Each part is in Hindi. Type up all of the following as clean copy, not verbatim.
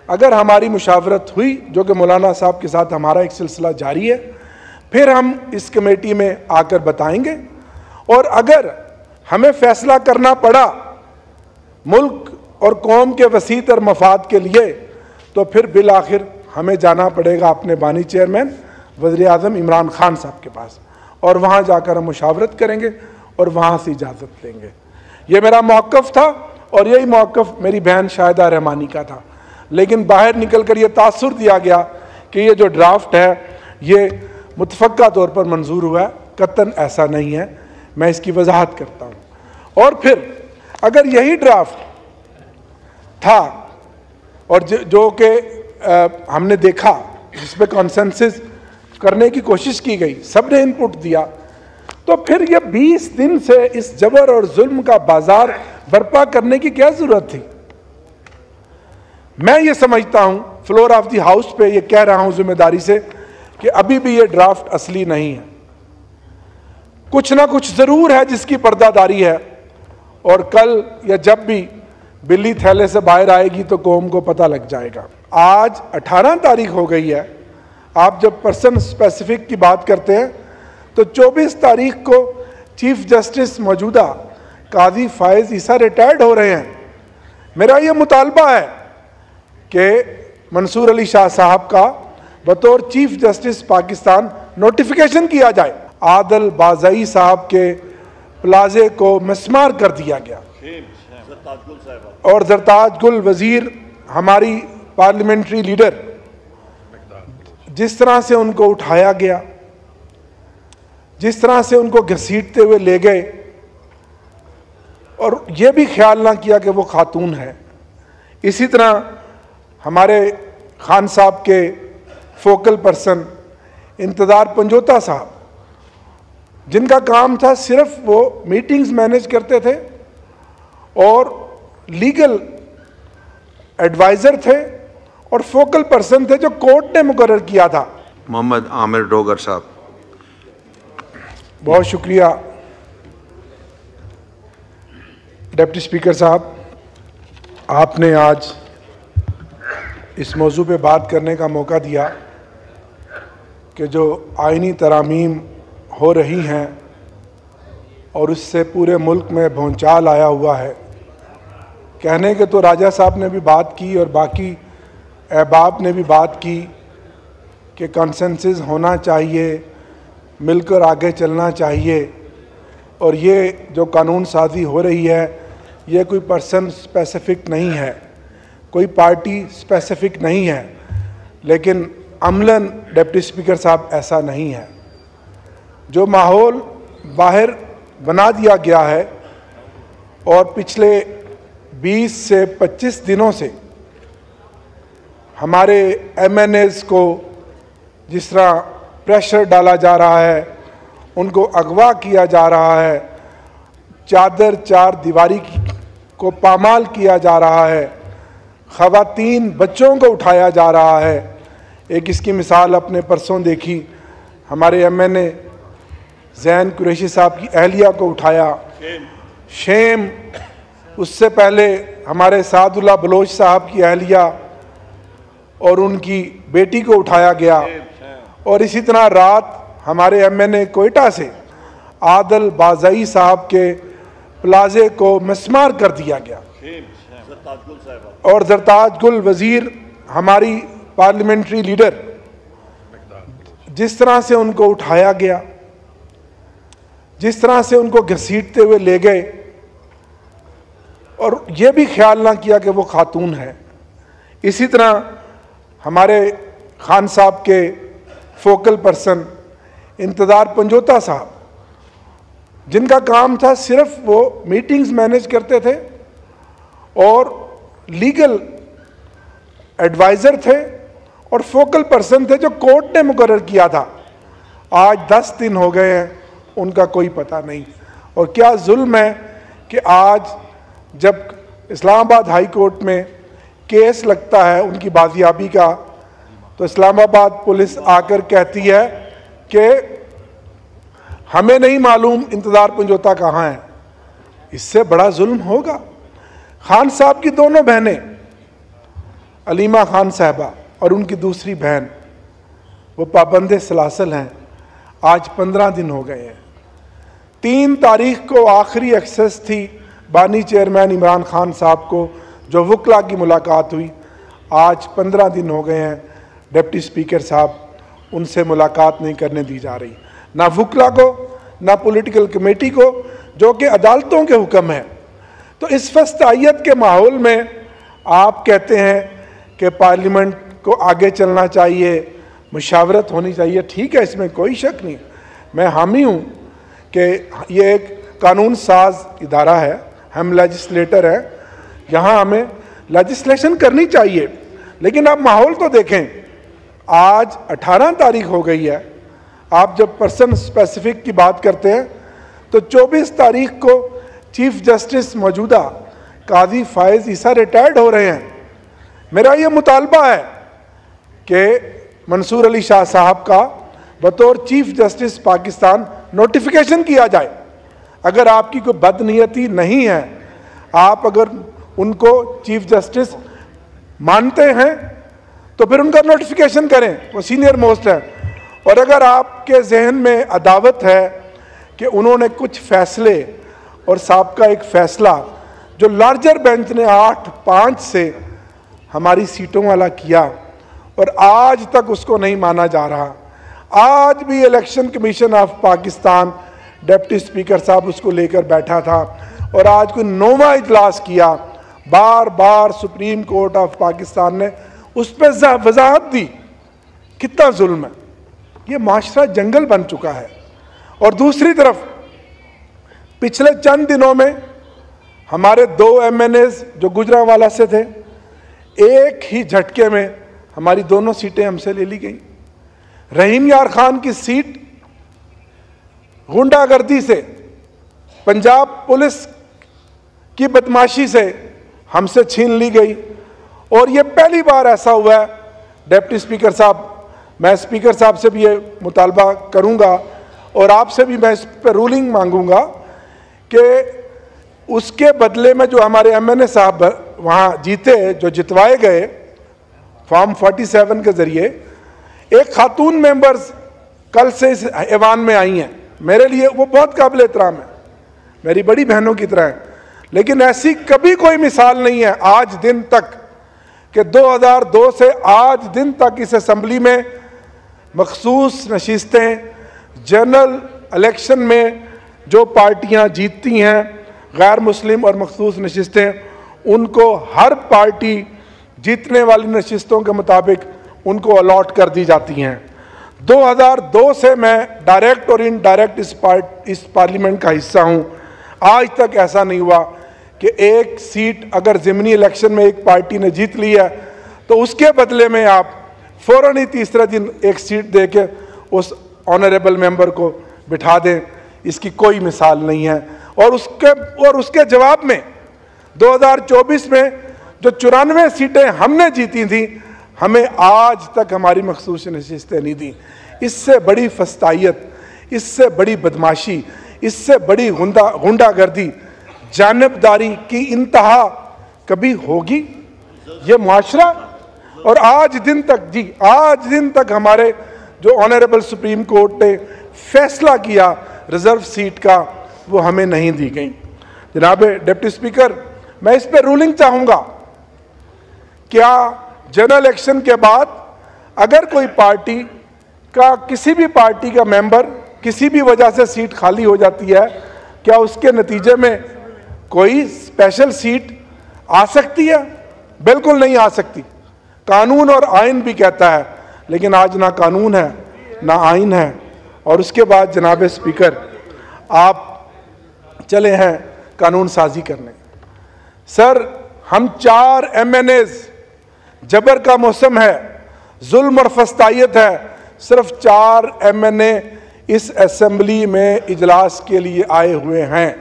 अगर हमारी मुशावरत हुई, जो कि मौलाना साहब के साथ हमारा एक सिलसिला जारी है, फिर हम इस कमेटी में आकर बताएंगे। और अगर हमें फैसला करना पड़ा मुल्क और कौम के वसीतर मफाद के लिए, तो फिर बिल आखिर हमें जाना पड़ेगा अपने बानी चेयरमैन वज़ीर आज़म इमरान खान साहब के पास, और वहाँ जाकर हम मुशावरत करेंगे और वहाँ से इजाज़त लेंगे। ये मेरा मौक़िफ़ था और यही मौक़िफ़ मेरी बहन शाहिदा रहमानी का था। लेकिन बाहर निकल कर ये तासुर दिया गया कि ये जो ड्राफ्ट है ये मुतफ़क्का तौर पर मंजूर हुआ है। कतन ऐसा नहीं है, मैं इसकी वजाहत करता हूँ। और फिर अगर यही ड्राफ्ट था और जो कि हमने देखा, जिस पे कॉन्सेंसस करने की कोशिश की गई, सब ने इनपुट दिया, तो फिर ये 20 दिन से इस जबर और जुल्म का बाजार बर्पा करने की क्या जरूरत थी। मैं ये समझता हूं, फ्लोर ऑफ द हाउस पे ये कह रहा हूं जिम्मेदारी से, कि अभी भी ये ड्राफ्ट असली नहीं है। कुछ ना कुछ जरूर है जिसकी पर्दादारी है, और कल या जब भी बिल्ली थैले से बाहर आएगी तो कौम को पता लग जाएगा। आज 18 तारीख हो गई है। आप जब पर्सन स्पेसिफिक की बात करते हैं तो 24 तारीख को चीफ जस्टिस मौजूदा काजी फायज ईसा रिटायर्ड हो रहे हैं। मेरा ये मुतालबा है कि मंसूर अली शाह साहब का बतौर चीफ जस्टिस पाकिस्तान नोटिफिकेशन किया जाए। आदल बाज़ई साहब के प्लाजे को मिसमार कर दिया गया, और जरताज गुल वजीर हमारी पार्लियामेंट्री लीडर, जिस तरह से उनको उठाया गया, जिस तरह से उनको घसीटते हुए ले गए, और ये भी ख्याल ना किया कि वो खातून है। इसी तरह हमारे खान साहब के फोकल पर्सन इंतज़ार पंजोता साहब, जिनका काम था सिर्फ वो मीटिंग्स मैनेज करते थे और लीगल एडवाइज़र थे और फोकल पर्सन थे जो कोर्ट ने मुकर्रर किया था। मोहम्मद आमिर डोगर साहब। बहुत शुक्रिया डिप्टी स्पीकर साहब, आपने आज इस मौजू पे बात करने का मौका दिया कि जो आइनी तरामीम हो रही हैं और उससे पूरे मुल्क में भौचाल आया हुआ है। कहने के तो राजा साहब ने भी बात की और बाकी अहबाब ने भी बात की कि कंसेंसस होना चाहिए, मिलकर आगे चलना चाहिए, और ये जो कानून साजी हो रही है ये कोई पर्सन स्पेसिफिक नहीं है, कोई पार्टी स्पेसिफिक नहीं है। लेकिन अमलन डिप्टी स्पीकर साहब ऐसा नहीं है। जो माहौल बाहर बना दिया गया है और पिछले 20 से 25 दिनों से हमारे MNAs को जिस तरह प्रेशर डाला जा रहा है, उनको अगवा किया जा रहा है, चादर चार दीवारी को पामाल किया जा रहा है, ख़वातीन बच्चों को उठाया जा रहा है। एक इसकी मिसाल अपने परसों देखी, हमारे MNA जैन कुरैशी साहब की अहलिया को उठाया, शेम। उससे पहले हमारे सादुल्ला बलोच साहब की अहलिया और उनकी बेटी को उठाया गया, और इसी तरह रात हमारे MNA कोयटा से आदल बाज़ई साहब के प्लाजे को मिसमार कर दिया गया, और जरताज गुल वजीर हमारी पार्लियामेंट्री लीडर, जिस तरह से उनको उठाया गया, जिस तरह से उनको घसीटते हुए ले गए, और ये भी ख्याल ना किया कि वो खातून है। इसी तरह हमारे खान साहब के फोकल पर्सन इंतज़ार पंजोता साहब, जिनका काम था सिर्फ वो मीटिंग्स मैनेज करते थे और लीगल एडवाइज़र थे और फोकल पर्सन थे जो कोर्ट ने मुकर्रर किया था। आज 10 दिन हो गए हैं, उनका कोई पता नहीं। और क्या जुल्म है कि आज जब इस्लामाबाद हाई कोर्ट में केस लगता है उनकी बाजियाबी का, तो इस्लामाबाद पुलिस आकर कहती है कि हमें नहीं मालूम इंतज़ार पंजोता कहाँ है। इससे बड़ा जुल्म होगा। खान साहब की दोनों बहनें अलीमा खान साहबा और उनकी दूसरी बहन वो पाबंद सलासल हैं। आज 15 दिन हो गए हैं। 3 तारीख को आखिरी एक्सेस थी बानी चेयरमैन इमरान खान साहब को, जो वकला की मुलाकात हुई। आज 15 दिन हो गए हैं, डिप्टी स्पीकर साहब उनसे मुलाकात नहीं करने दी जा रही, ना वकला को ना पॉलिटिकल कमेटी को, जो कि अदालतों के हुक्म है। तो इस फस्तायत के माहौल में आप कहते हैं कि पार्लियामेंट को आगे चलना चाहिए, मुशावरत होनी चाहिए। ठीक है, इसमें कोई शक नहीं। मैं हामी हूँ कि ये एक कानून साज इदारा है, हम लेजिस्लेटर हैं, यहाँ हमें लेजिस्लेशन करनी चाहिए। लेकिन आप माहौल तो देखें, आज 18 तारीख हो गई है। आप जब पर्सन स्पेसिफिक की बात करते हैं तो 24 तारीख को चीफ जस्टिस मौजूदा काजी फायज ईसा रिटायर्ड हो रहे हैं। मेरा ये मुतालबा है कि मंसूर अली शाह साहब का बतौर चीफ जस्टिस पाकिस्तान नोटिफिकेशन किया जाए। अगर आपकी कोई बदनीयती नहीं है, आप अगर उनको चीफ जस्टिस मानते हैं तो फिर उनका नोटिफिकेशन करें, वो सीनियर मोस्ट है। और अगर आपके जहन में अदावत है कि उन्होंने कुछ फैसले और साहब का एक फैसला जो लार्जर बेंच ने 8-5 से हमारी सीटों वाला किया और आज तक उसको नहीं माना जा रहा, आज भी election commission of Pakistan deputy speaker साहब उसको लेकर बैठा था और आज कोई 9वां इजलास किया, बार बार सुप्रीम कोर्ट ऑफ पाकिस्तान ने उस पर वजाहत दी। कितना जुल्म है, ये माशरा जंगल बन चुका है। और दूसरी तरफ पिछले चंद दिनों में हमारे 2 MNAs जो गुजरांवाला से थे, एक ही झटके में हमारी दोनों सीटें हमसे ले ली गई। रहीम यार खान की सीट गुंडागर्दी से, पंजाब पुलिस की बदमाशी से हमसे छीन ली गई। और ये पहली बार ऐसा हुआ है, डिप्टी स्पीकर साहब, मैं स्पीकर साहब से भी ये मुतालबा करूंगा और आपसे भी मैं इस पर रूलिंग मांगूंगा कि उसके बदले में जो हमारे MNA साहब वहाँ जीते, जो जितवाए गए फॉर्म 47 के ज़रिए, एक खातून मेंबर्स कल से इस ऐवान में आई हैं। मेरे लिए वो बहुत काबिल एहतराम है, मेरी बड़ी बहनों की तरह है। लेकिन ऐसी कभी कोई मिसाल नहीं है आज दिन तक कि 2002 से आज दिन तक इस असम्बली में मखसूस नशिस्तें, जनरल इलेक्शन में जो पार्टियां जीतती हैं, गैर मुस्लिम और मखसूस नशिस्तें, उनको हर पार्टी जीतने वाली नशिस्तों के मुताबिक उनको अलॉट कर दी जाती हैं। 2002 से मैं डायरेक्ट और इनडायरेक्ट इस पार्लियामेंट का हिस्सा हूं। आज तक ऐसा नहीं हुआ कि एक सीट अगर ज़िमनी इलेक्शन में एक पार्टी ने जीत ली है तो उसके बदले में आप फ़ौरन ही तीसरे दिन एक सीट दे के उस ऑनरेबल मेंबर को बिठा दें। इसकी कोई मिसाल नहीं है। और उसके जवाब में 2024 में जो 94 सीटें हमने जीती थी, हमें आज तक हमारी मखसूस नशिस्तें नहीं दी। इससे बड़ी फस्तायत, इससे बड़ी बदमाशी, इससे बड़ी गुंडागर्दी, जानबदारी की इंतहा कभी होगी ये मुआशरा? और आज दिन तक हमारे जो ऑनरेबल सुप्रीम कोर्ट ने फैसला किया रिजर्व सीट का, वो हमें नहीं दी गई। जनाब डिप्टी स्पीकर, मैं इस पर रूलिंग चाहूँगा। क्या जनरल इलेक्शन के बाद अगर कोई पार्टी का, किसी भी पार्टी का मेंबर किसी भी वजह से सीट खाली हो जाती है, क्या उसके नतीजे में कोई स्पेशल सीट आ सकती है? बिल्कुल नहीं आ सकती। कानून और आइन भी कहता है, लेकिन आज ना कानून है ना आइन है। और उसके बाद जनाब स्पीकर, आप चले हैं कानून साजी करने। सर, हम 4 MNAs, जबर का मौसम है, जुल्म और फस्तायत है, सिर्फ 4 MNA इस असेंबली में इजलास के लिए आए हुए हैं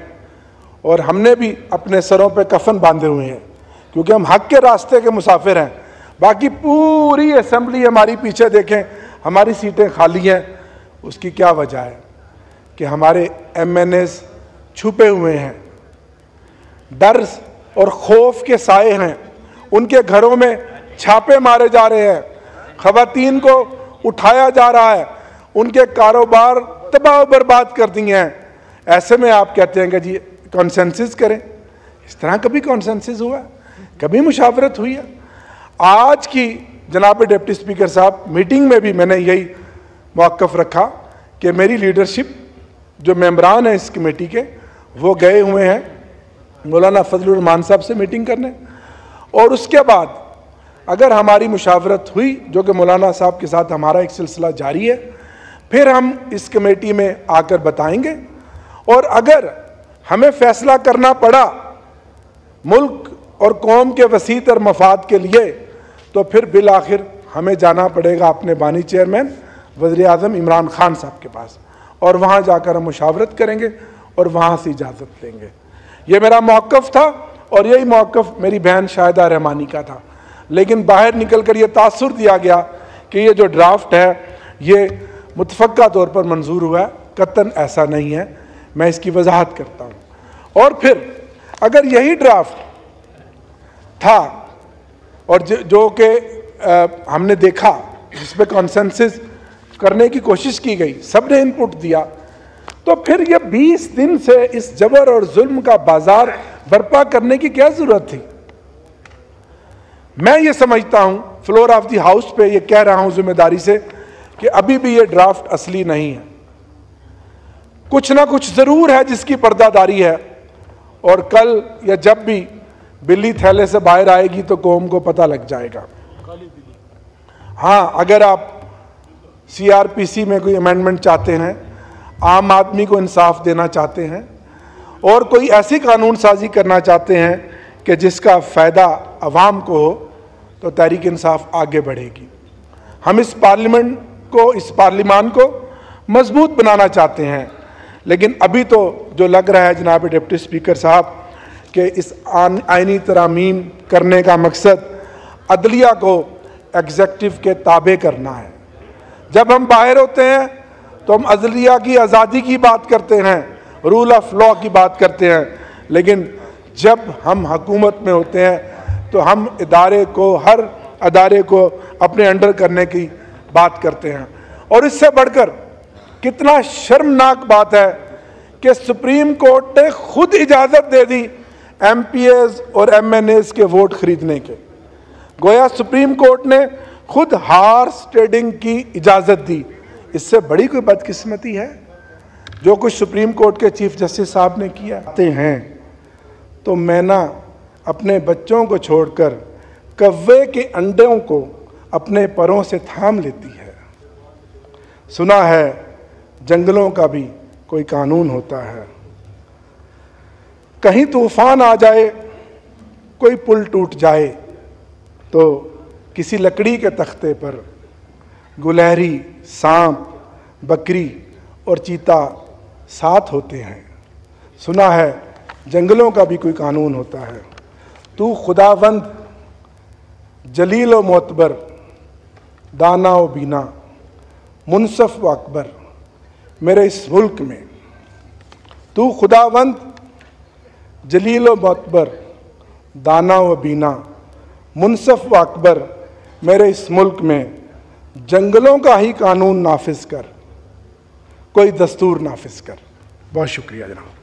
और हमने भी अपने सरों पे कफन बांधे हुए हैं क्योंकि हम हक के रास्ते के मुसाफिर हैं। बाकी पूरी असेंबली हमारी पीछे देखें, हमारी सीटें खाली हैं। उसकी क्या वजह है? कि हमारे MNAs छुपे हुए हैं, डर और खौफ के साए हैं, उनके घरों में छापे मारे जा रहे हैं, खवातीन को उठाया जा रहा है, उनके कारोबार तबाह बर्बाद कर दिए हैं। ऐसे में आप कहते हैं कि जी कॉन्सेंसस करें। इस तरह कभी कॉन्सेंसस हुआ, कभी मुशावरत हुई है? आज की जनाब डिप्टी स्पीकर साहब मीटिंग में भी मैंने यही मौक़िफ़ रखा कि मेरी लीडरशिप, जो मेंबरान हैं इस कमेटी के, वो गए हुए हैं मौलाना फजलुर रहमान साहब से मीटिंग करने, और उसके बाद अगर हमारी मुशावरत हुई, जो कि मौलाना साहब के साथ हमारा एक सिलसिला जारी है, फिर हम इस कमेटी में आकर बताएंगे। और अगर हमें फैसला करना पड़ा मुल्क और कौम के वसीतर मफाद के लिए, तो फिर बिल आखिर हमें जाना पड़ेगा अपने बानी चेयरमैन वज़ीर आज़म इमरान खान साहब के पास, और वहाँ जाकर हम मुशावरत करेंगे और वहाँ से इजाज़त लेंगे। ये मेरा मौक़िफ़ था और यही मौक़िफ़ मेरी बहन शाहिदा रहमानी का था। लेकिन बाहर निकल कर ये तासुर दिया गया कि ये जो ड्राफ्ट है ये मुतफ़क्का तौर पर मंजूर हुआ है। कतन ऐसा नहीं है, मैं इसकी वजाहत करता हूँ। और फिर अगर यही ड्राफ्ट था और जो कि हमने देखा, जिस पे कॉन्सेंसस करने की कोशिश की गई, सब ने इनपुट दिया, तो फिर ये 20 दिन से इस जबर और जुल्म का बाजार बर्पा करने की क्या जरूरत थी? मैं ये समझता हूं, फ्लोर ऑफ द हाउस पे ये कह रहा हूं जिम्मेदारी से, कि अभी भी ये ड्राफ्ट असली नहीं है। कुछ ना कुछ जरूर है जिसकी पर्दादारी है, और कल या जब भी बिल्ली थैले से बाहर आएगी तो कौम को पता लग जाएगा। हाँ, अगर आप CRPC में कोई अमेंडमेंट चाहते हैं, आम आदमी को इंसाफ देना चाहते हैं, और कोई ऐसी कानून साजी करना चाहते हैं कि जिसका फ़ायदा अवाम को हो, तो तहरीक इंसाफ आगे बढ़ेगी। हम इस पार्लियामान को मजबूत बनाना चाहते हैं। लेकिन अभी तो जो लग रहा है जनाब डिप्टी स्पीकर साहब कि इस आईनी तरामीम करने का मकसद अदलिया को एग्जेक्टिव के ताबे करना है। जब हम बाहर होते हैं तो हम अदलिया की आज़ादी की बात करते हैं, रूल ऑफ लॉ की बात करते हैं, लेकिन जब हम हुकूमत में होते हैं तो हम हर अदारे को अपने अंडर करने की बात करते हैं। और इससे बढ़कर कितना शर्मनाक बात है कि सुप्रीम कोर्ट ने खुद इजाज़त दे दी MPs और MNAs के वोट खरीदने के। गोया सुप्रीम कोर्ट ने खुद हार्स ट्रेडिंग की इजाज़त दी। इससे बड़ी कोई बदकिस्मती है? जो कुछ सुप्रीम कोर्ट के चीफ जस्टिस साहब ने किया हैं, तो मैना अपने बच्चों को छोड़कर कव्वे के अंडों को अपने परों से थाम लेती है। सुना है जंगलों का भी कोई कानून होता है। कहीं तूफान आ जाए, कोई पुल टूट जाए, तो किसी लकड़ी के तख्ते पर गुलहरी, सांप, बकरी और चीता साथ होते हैं। सुना है जंगलों का भी कोई कानून होता है। तू खुदावंद जलील व मोतबर, दाना व बीना, मुनसफ व अकबर मेरे इस मुल्क में। तू खुदावंद जलील व मोतबर, दाना व बीना, मुनसफ व अकबर मेरे इस मुल्क में जंगलों का ही कानून नाफिज कर, कोई दस्तूर नाफिज कर। बहुत शुक्रिया जनाब।